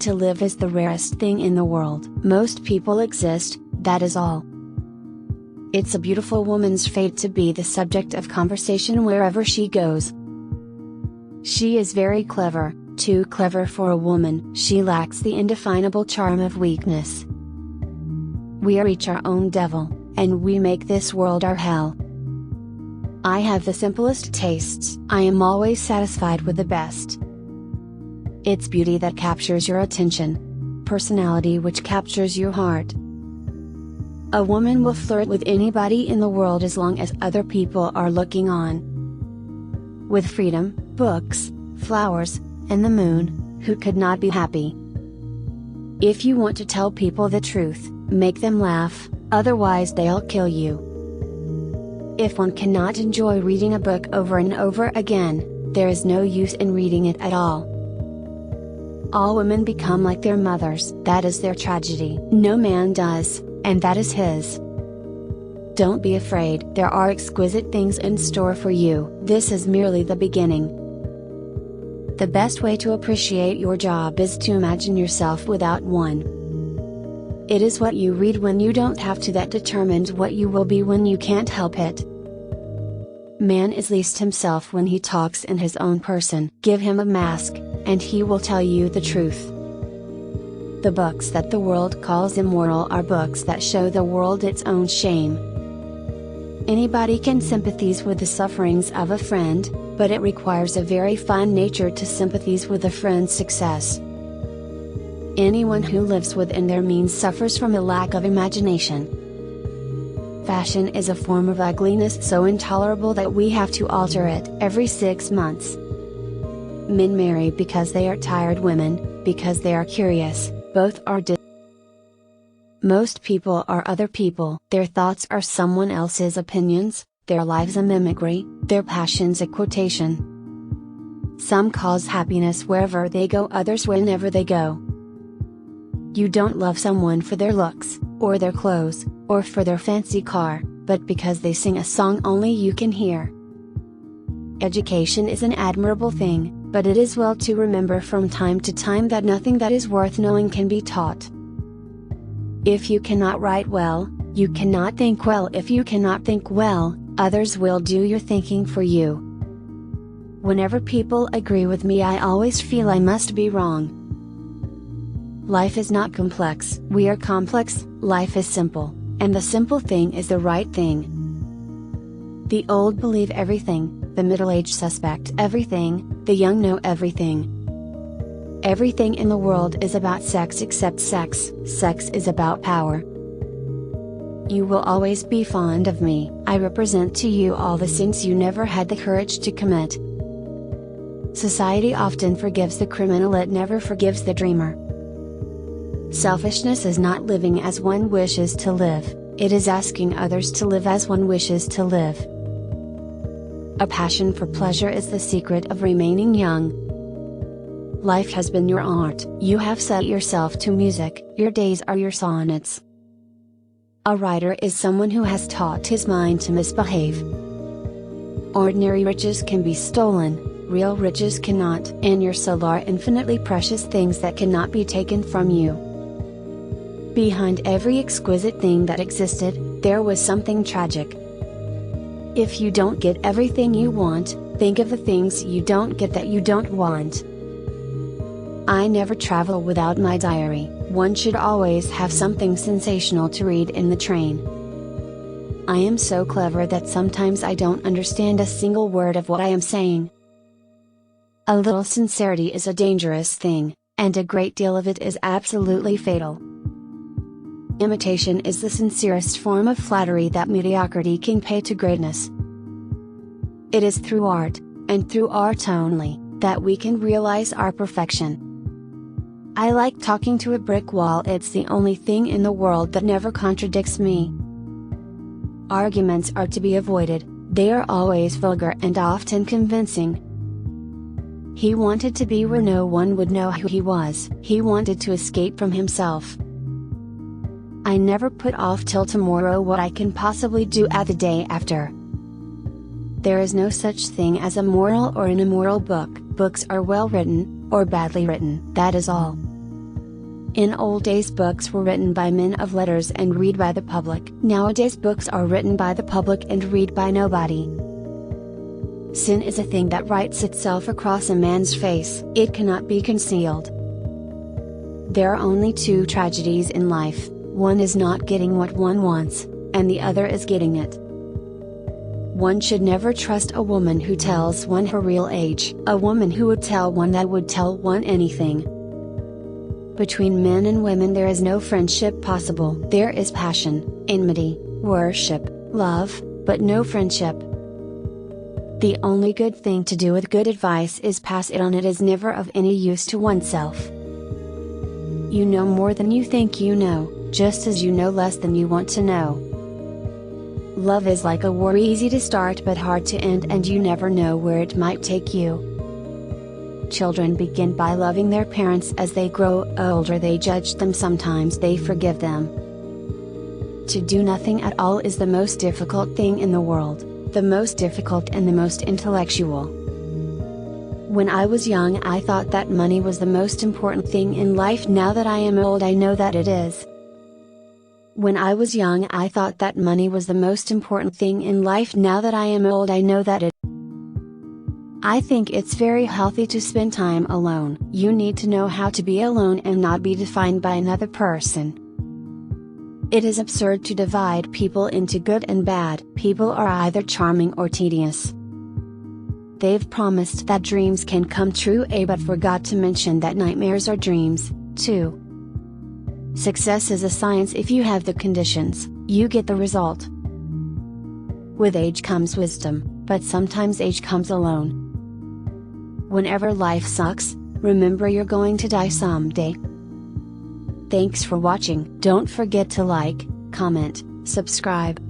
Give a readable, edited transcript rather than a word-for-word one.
to live is the rarest thing in the world. Most people exist, that is all. It's a beautiful woman's fate to be the subject of conversation wherever she goes. She is very clever, too clever for a woman. She lacks the indefinable charm of weakness. We are each our own devil, and we make this world our hell. I have the simplest tastes. I am always satisfied with the best. It's beauty that captures your attention. Personality which captures your heart. A woman will flirt with anybody in the world as long as other people are looking on. With freedom, books, flowers, and the moon, who could not be happy? If you want to tell people the truth, make them laugh, otherwise they'll kill you. If one cannot enjoy reading a book over and over again, there is no use in reading it at all. All women become like their mothers. That is their tragedy. No man does, and that is his. Don't be afraid. There are exquisite things in store for you. This is merely the beginning. The best way to appreciate your job is to imagine yourself without one. It is what you read when you don't have to that determines what you will be when you can't help it. Man is least himself when he talks in his own person. Give him a mask, and he will tell you the truth. The books that the world calls immoral are books that show the world its own shame. Anybody can sympathize with the sufferings of a friend, but it requires a very fine nature to sympathize with a friend's success. Anyone who lives within their means suffers from a lack of imagination. Fashion is a form of ugliness so intolerable that we have to alter it every 6 months. Men marry because they are tired, women, because they are curious, both are Most people are other people. Their thoughts are someone else's opinions, their lives a mimicry, their passions a quotation. Some cause happiness wherever they go, others whenever they go. You don't love someone for their looks, or their clothes, or for their fancy car, but because they sing a song only you can hear. Education is an admirable thing, but it is well to remember from time to time that nothing that is worth knowing can be taught. If you cannot write well, you cannot think well. If you cannot think well, others will do your thinking for you. Whenever people agree with me, I always feel I must be wrong. Life is not complex. We are complex. Life is simple, and the simple thing is the right thing. The old believe everything, the middle-aged suspect everything, the young know everything. Everything in the world is about sex except sex. Sex is about power. You will always be fond of me. I represent to you all the sins you never had the courage to commit. Society often forgives the criminal, it never forgives the dreamer. Selfishness is not living as one wishes to live, it is asking others to live as one wishes to live. A passion for pleasure is the secret of remaining young. Life has been your art. You have set yourself to music. Your days are your sonnets. A writer is someone who has taught his mind to misbehave. Ordinary riches can be stolen, real riches cannot. In your soul are infinitely precious things that cannot be taken from you. Behind every exquisite thing that existed, there was something tragic. If you don't get everything you want, think of the things you don't get that you don't want. I never travel without my diary. One should always have something sensational to read in the train. I am so clever that sometimes I don't understand a single word of what I am saying. A little sincerity is a dangerous thing, and a great deal of it is absolutely fatal. Imitation is the sincerest form of flattery that mediocrity can pay to greatness. It is through art, and through art only, that we can realize our perfection. I like talking to a brick wall. It's the only thing in the world that never contradicts me. Arguments are to be avoided, they are always vulgar and often convincing. He wanted to be where no one would know who he was. He wanted to escape from himself. I never put off till tomorrow what I can possibly do at the day after. There is no such thing as a moral or an immoral book. Books are well written, or badly written. That is all. In old days, books were written by men of letters and read by the public. Nowadays, books are written by the public and read by nobody. Sin is a thing that writes itself across a man's face. It cannot be concealed. There are only two tragedies in life: one is not getting what one wants, and the other is getting it. One should never trust a woman who tells one her real age, a woman who would tell one that would tell one anything. Between men and women there is no friendship possible. There is passion, enmity, worship, love, but no friendship. The only good thing to do with good advice is pass it on. It is never of any use to oneself. You know more than you think you know, just as you know less than you want to know. Love is like a war, easy to start but hard to end, and you never know where it might take you. Children begin by loving their parents. As they grow older they judge them, sometimes they forgive them. To do nothing at all is the most difficult thing in the world, the most difficult and the most intellectual. When I was young I thought that money was the most important thing in life. Now that I am old I know that it is. When I was young I thought that money was the most important thing in life. Now that I am old I know that it is. I think it's very healthy to spend time alone. You need to know how to be alone and not be defined by another person. It is absurd to divide people into good and bad. People are either charming or tedious. They've promised that dreams can come true, but forgot to mention that nightmares are dreams, too. Success is a science. If you have the conditions, you get the result. With age comes wisdom, but sometimes age comes alone. Whenever life sucks, remember you're going to die someday. Thanks for watching. Don't forget to like, comment, subscribe.